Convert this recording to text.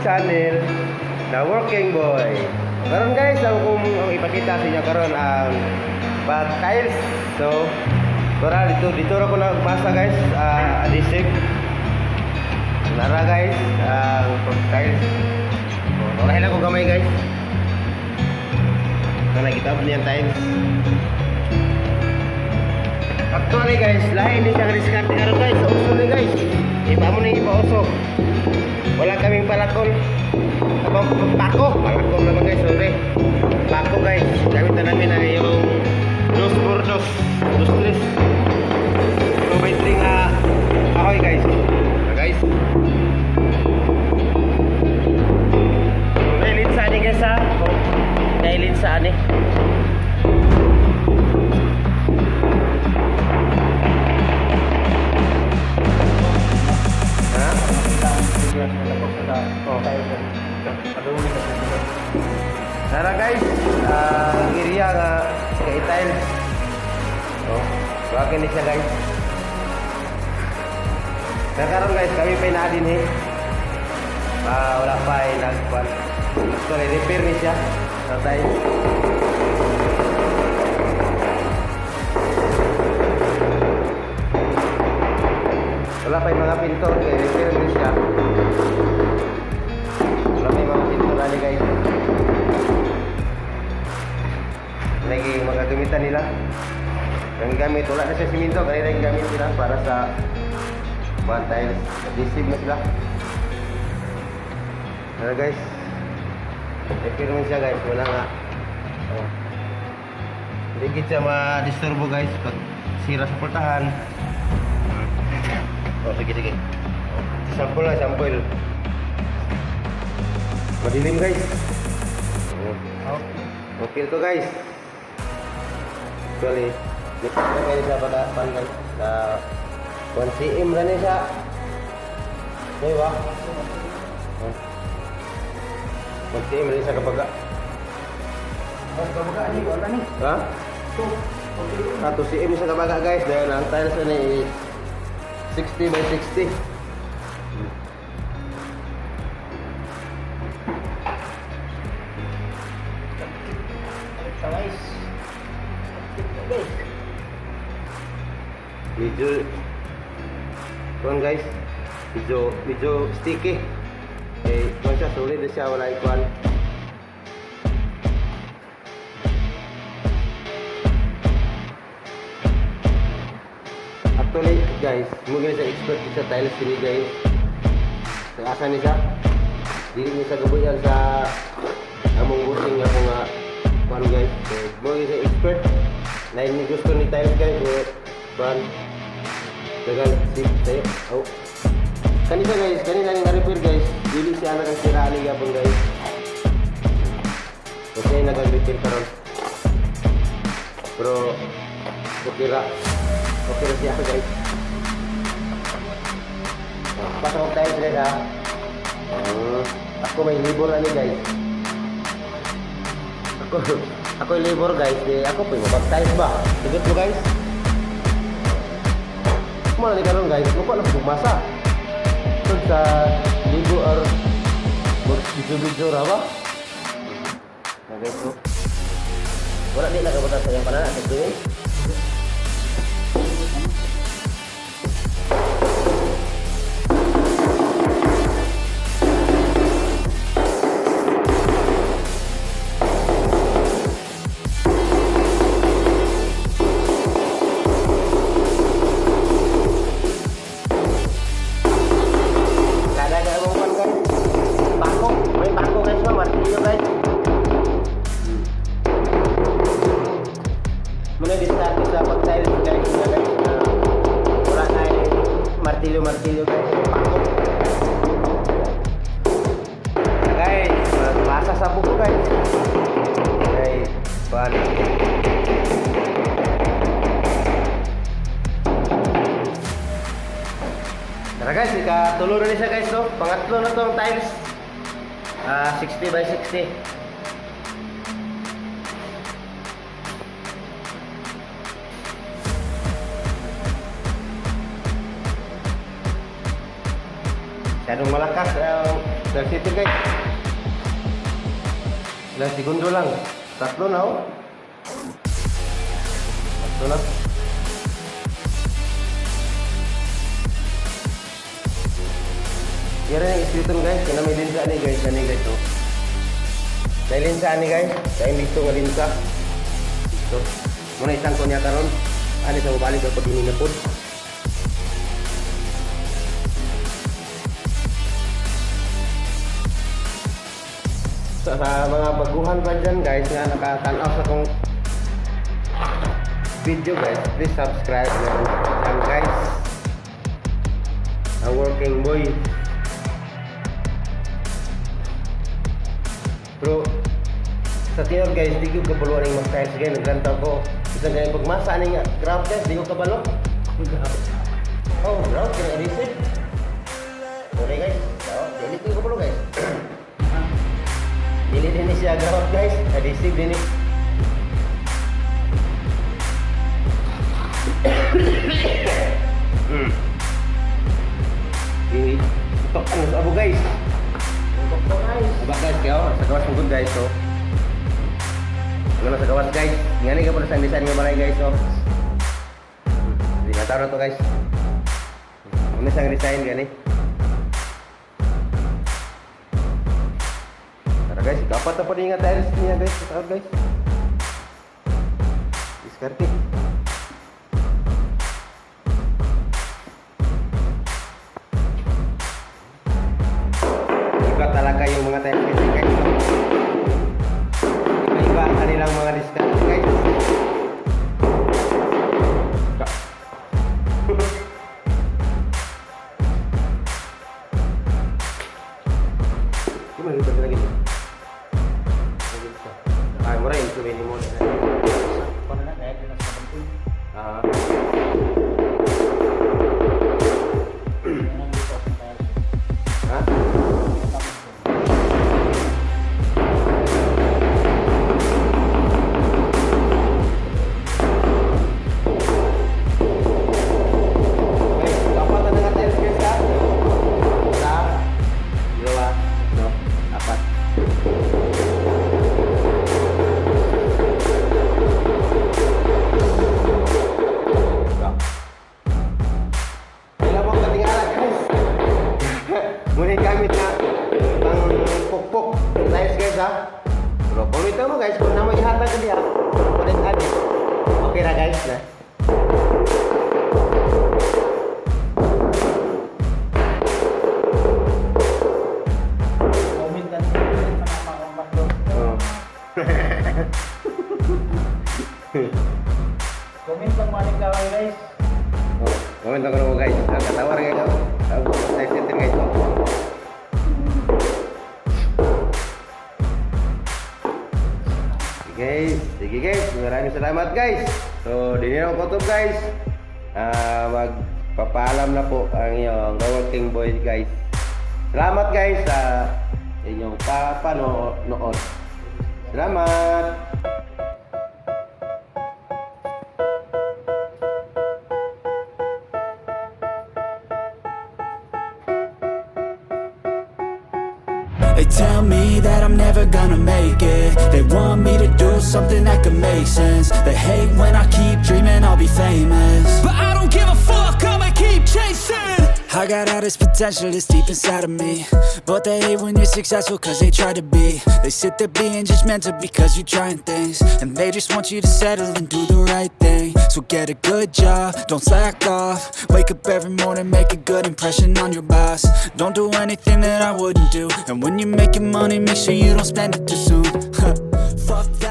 channel, The Working Boy. Karon guys, ang ipakita sa inyo karon ang pag-tiles. So, dito ra ko nagbasa guys, adhesive. Nara guys, ang pag-tiles. Wala lang ko gamay guys. Kana kita niyan tiles. Actually guys, lahi din siya diskarte karon guys. Uso ni guys. Iba mo ni ipausok. Wala kaming palakol. Abang pako, palakol naman guys, sorry. Pako guys. Gamit na namin na yung dos por dos, dos tres. So may string ahoy guys. Guys. Nailin sa ani guys ha. Nailin sa ani. Nara guys, area nga kay tiles. Oh, wag ni siya guys. Karon guys, kami pa inaadin wala pa ay nagpan. So repair ni siya sa tiles. Wala pa yung mga pintor, kaya repair ni siya. Wala pa yung mga pintor na guys. Lagi magagamitan nila. Ang gamit, wala na siya siminto, kanina yung gamit nila para sa one tiles. Adhesive na sila. Ano guys? Repair mo siya guys, wala nga. Oh. Hindi kita ma-disturbo guys pag sira sa pultahan. Oh, sige. Sample lang, sample. Madilim guys. Okay to guys. Actually, dito na kayo sa pagkapan guys. Sa 1 cm na niya siya. Okay ba? 1 cm na niya sa kabaga. Kabaga ni wala ni. Ha? 2 cm sa kabaga guys. Dahil ang tiles na ni 60 by 60. Guys, medyo sticky. Kung siya solid siya, wala ikuan. Actually guys, mungkin sa expert sa tiles ini guys. Sa asa ni siya. Dili ni sa gabuyan sa among buting nga mga kuan guys. Mungkin sa expert. Lain ni gusto ni tiles guys, kuan. Dagal sip tayo. Oh. Kanina guys, kanina ning repair guys. Dili siya na sira ali gapon guys. Okay, nag-repair karon. Pero okay ra siya guys. Pasok tayo guys ha. Ako may libor na ni guys. Ako yung libor guys. Ako po yung mapag-tiles ba? Tigot mo guys. Mana ni karon guys, lupa na bumasa. So sa libo or video ra ba? Na guys ko. Wala di na kabata sa yang panana sa tuwi. Muna diskarte sa pag-tiles guys na guys. Wala na martilyo guys. Pako. Guys, masa sa buko guys. Guys, balik. Tara guys, ikatulo na siya guys no. Pangatlo na tong tiles. 60 by 60. Masyadong malakas Dark City guys. Ilang segundo lang. Tatlo na oh. Tatlo na. Yan ang iskriton guys. Kaya may linsa ni guys. Nani guys oh. Dahil linsa ni guys. Dahil dito nga linsa. Dito. Muna isang ko niya karon. Ano sa mabalik ako din na po. Sa mga baguhan pa dyan guys nga nakatanaw sa kong video guys, please subscribe and guys, a working boy. Pero sa tiyon guys, di ko kapaluan ng mag-tiles guys, nagrantaw ko. Isang ganyan pagmasa ni nga ground guys, di ko kabalo. Oh, ground, kaya receive. Okay guys, di ko kabalo guys. Dili din siya ground guys, adhesive din eh. Tok ang sa abo guys. Aba guys, kaya sa gawas ng good guys so. Ano sa gawas guys? Ngani ka pala sa design nga balay guys so. Hindi nga taro to guys. Ano sa design gani? Guys, dapat apa din nga tiles niya guys, sa guys. Diskarte. Iba talaga yung mga tiles guys. Iba ang kanilang mga diskarte guys. Gimana kita lagi nih? Ay, mura yung tumini mo na. Paano na kaya na sa pagkain? Ha? Guys, dapat na nga tiles guys ha? Isa, dalawa, no, apat. Muna gamit na pang pukpuk tiles guys ha. Pero komento mo guys kung naman ihatag ka diya kulit adi. Okay na guys na. Comment na sa mga pangbatlo. Comment lang manik ka guys. Comment lang ko guys. Ang katawar guys ako. Tiles center guys. Sige guys, maraming salamat guys. So, din yung kutob guys. Magpapaalam na po ang inyong The Working Boy guys. Salamat guys sa inyong papanood. Salamat. They tell me that I'm never gonna make it. They want me to do something that could make sense. They hate when I keep dreaming I'll be famous, but I don't give a fuck, I'ma keep chasing. I got all this potential that's deep inside of me, but they hate when you're successful cause they try to be. They sit there being judgmental because you're trying things, and they just want you to settle and do the right thing. So get a good job, don't slack off. Wake up every morning, make a good impression on your boss. Don't do anything that I wouldn't do, and when you're making money, make sure you don't spend it too soon. Fuck that.